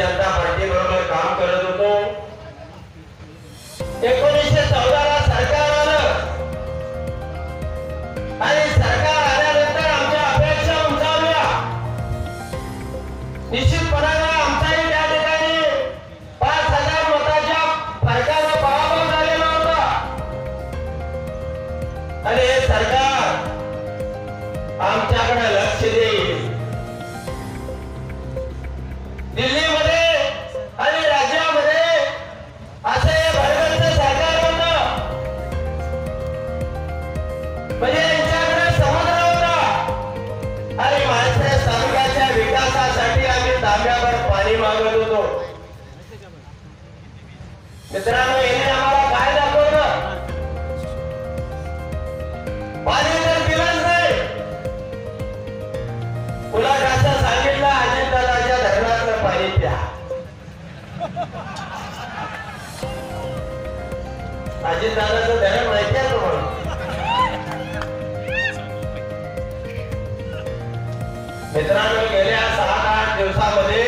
जनता party बरोबर काम करत होतो. 1914 ला सरकार आलं आणि सरकार आल्यानंतर आमच्या अपेक्षा उंचावल्या. निश्चितपणाने आमचाही त्या ठिकाणी 5,000 मताच्या फरकाने पराभव झालेला होता. आणि हे सरकार आमच्याकडे लक्ष देईल. दिल्लीमध्ये आणि राज्यामध्ये असे भरगच्च सरकार होतं. म्हणजे यांच्याकडे समुद्र होता आणि माळशेज तालुक्याच्या विकासासाठी आम्ही तांब्यावर पाणी मागत होतो. मित्रांनो, यांनी आम्हाला काय दाखवलं? पाणी तर दिलंच नाही. उलट असं सांगितलं, अजितदादाच्या धरणातलं पाणी प्या. अजितदादाचं धरण माहिती आहे तुम्हाला? मित्रांनो, गेल्या 6-8 दिवसामध्ये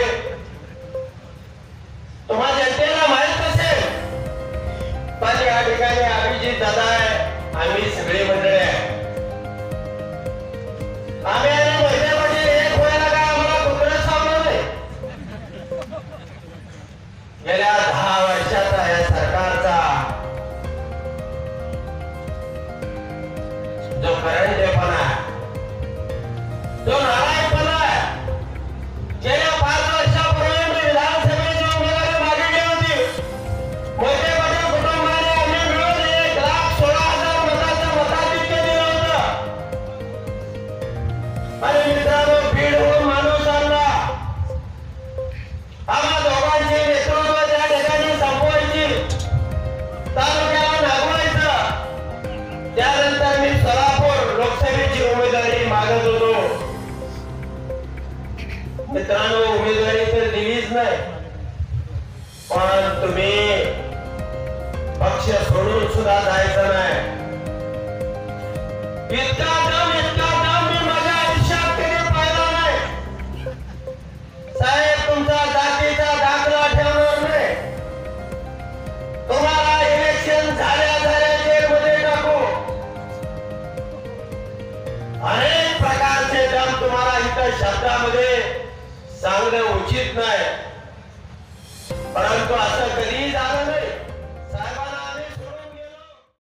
तुम्हा जनतेला माहित असेल, पण या ठिकाणी अभिजित दादा आहे, आम्ही सगळे मंडळी आहे. आम्ही आणि मोहिते पाटील एक व्हायला काय आम्हाला कुठलं सावलं नाही. गेल्या 10 वर्षाचा या सरकारचा जो करंडेपणा आहे, जो नारायणपणा आहे, गेल्या 5 वर्षापूर्वी मी विधानसभेची उमेदवारी मागितली होती. मोहिते पाटील कुटुंबाने आम्ही मिळून 1,16,000 मताचं मताधिक्य दिलं होतं. आणि मित्रांनो, बीडहून माणूस आणला. आम्हा दोघांची नेतृत्व त्या ठिकाणी संपवायची, तालुक्याला नागवायचं. त्यानंतर मी सोलापूर लोकसभेची उमेदवारी मागत होतो. मित्रांनो, उमेदवारी तर दिलीच नाही, पण तुम्ही पक्ष सोडून सुद्धा जायचं नाही. इतका दम मी माझ्या आयुष्यात कधी पाहिला नाही. साहेब, तुमचा जातीचा दाखला ठेवणार नाही. तुम्हाला इलेक्शन झाल्या जेलमध्ये टाकू. अनेक प्रकारचे दम तुम्हाला इतर शब्दामध्ये सांगणं उचित नाही, परंतु असं